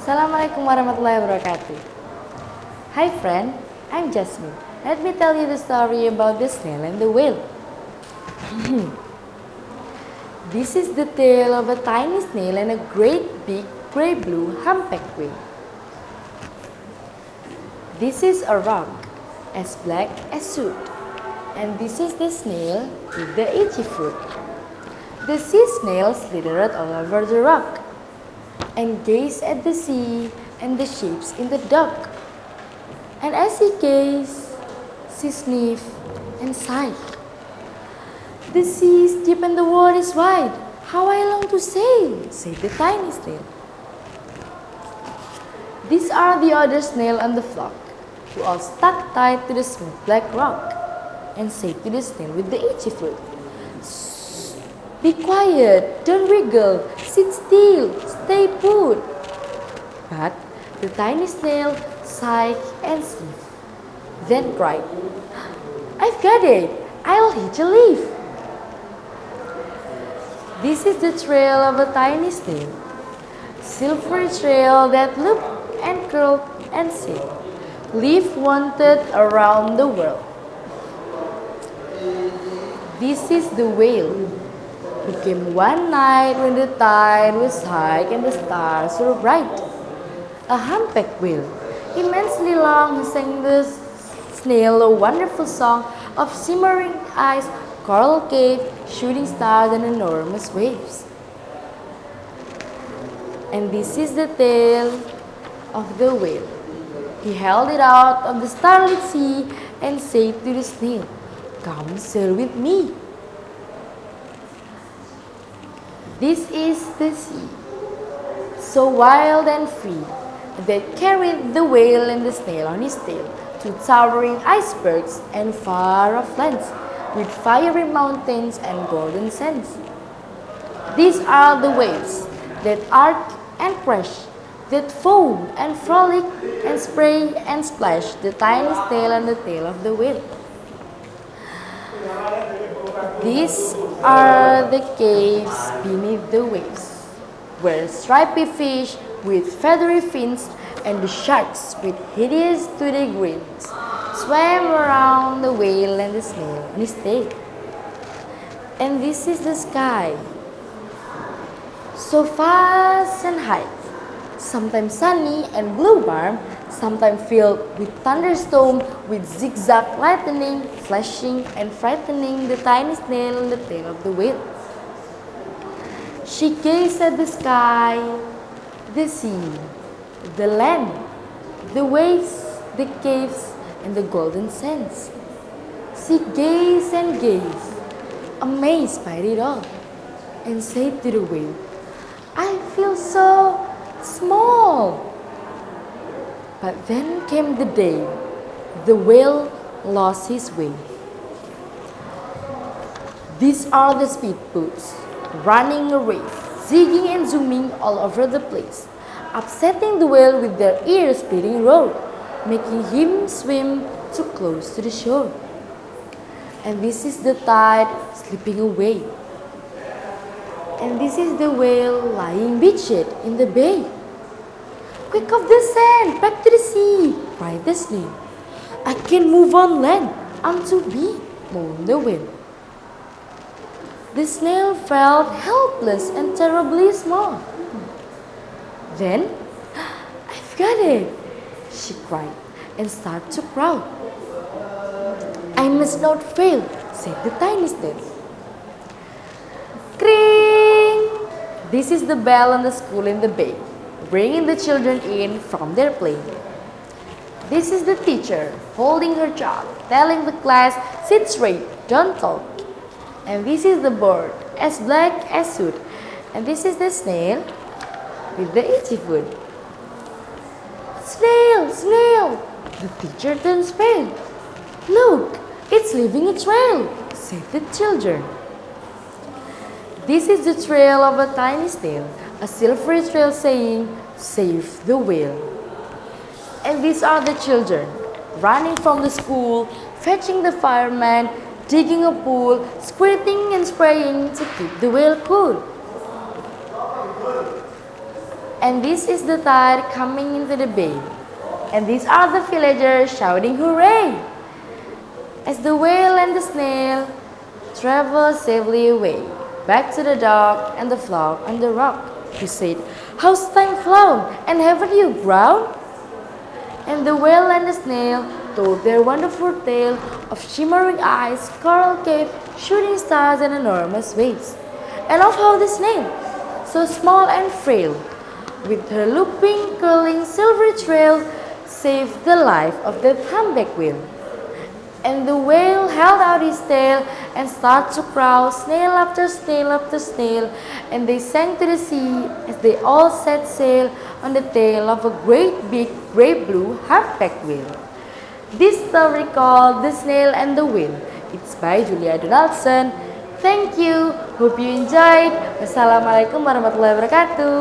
Assalamualaikum warahmatullahi wabarakatuh. Hi friend, I'm Jasmine. Let me tell you the story about the snail and the whale. This is the tale of a tiny snail and a great big grey-blue humpbacked whale. This is a rock, as black as soot, and this is the snail with the itchy foot. The sea snail slithered all over the rock and gazed at the sea and the shapes in the dock. And as he gazed, she sniffed and sighed. The sea is deep and the world is wide. How I long to sail, said the tiny snail. These are the other snail on the flock, who all stuck tight to the smooth black rock, and said to the snail with the itchy foot, "Be quiet, don't wriggle, sit still, stay put." But the tiny snail sighed and sniffed, then cried, "I've got it, I'll hitch a leaf." This is the trail of a tiny snail, silvery trail that looped and curled and said, "Leaf wanted around the world." This is the whale, who came one night when the tide was high and the stars were bright. A humpbacked whale, immensely long, sang the snail a wonderful song of shimmering eyes, coral cave, shooting stars, and enormous waves. And this is the tale of the whale. He held it out of the starlit sea and said to the snail, "Come sail with me." This is the sea, so wild and free, that carried the whale and the snail on his tail to towering icebergs and far-off lands, with fiery mountains and golden sands. These are the waves that arc and crash, that foam and frolic and spray and splash the tiny snail and the tail of the whale. These are the caves beneath the waves, where stripy fish with feathery fins and the sharks with hideous toothy grins swam around the whale and the snail on his tail. And this is the sky, so vast and high, sometimes sunny and blue warm, sometimes filled with thunderstorm, with zigzag lightning, flashing and frightening the tiny snail and the tail of the whale. She gazed at the sky, the sea, the land, the waves, the caves, and the golden sands. She gazed and gazed, amazed by it all, and said to the whale, "I feel so small." But then came the day the whale lost his way. These are the speedboats, running a race, zigging and zooming all over the place, upsetting the whale with their ear-splitting roar, making him swim too close to the shore. And this is the tide slipping away. And this is the whale lying beached in the bay. "Quick off the sand, back to the sea," cried the snail. "I can move on land, I'm too big," moaned the whale. The snail felt helpless and terribly small. Then, "I've got it," she cried, and started to crawl. "I must not fail," said the tiny snail. Cring! This is the bell on the school in the bay, bringing the children in from their play. This is the teacher holding her chalk, telling the class, "Sit straight, don't talk." And this is the bird, as black as soot. And this is the snail with the itchy foot. "Snail, snail!" The teacher turns pale. "Look, it's leaving a trail," said the children. This is the trail of a tiny snail, a silvery trail saying, "Save the whale." And these are the children, running from the school, fetching the fireman, digging a pool, squirting and spraying to keep the whale cool. And this is the tide coming into the bay. And these are the villagers shouting hooray! As the whale and the snail travel safely away, back to the dog and the frog on the rock, who said, "How's time flown, and haven't you grown?" And the whale and the snail told their wonderful tale of shimmering eyes, coral cave, shooting stars, and enormous waves, and of how the snail, so small and frail, with her looping, curling, silvery trail, saved the life of the humpback whale. And the whale held out his tail and started to crow, snail after snail, and they sank to the sea as they all set sail on the tail of a great big grey blue humpback whale. This story called The Snail and the Whale. It's by Julia Donaldson. Thank you. Hope you enjoyed. Wassalamualaikum warahmatullahi wabarakatuh.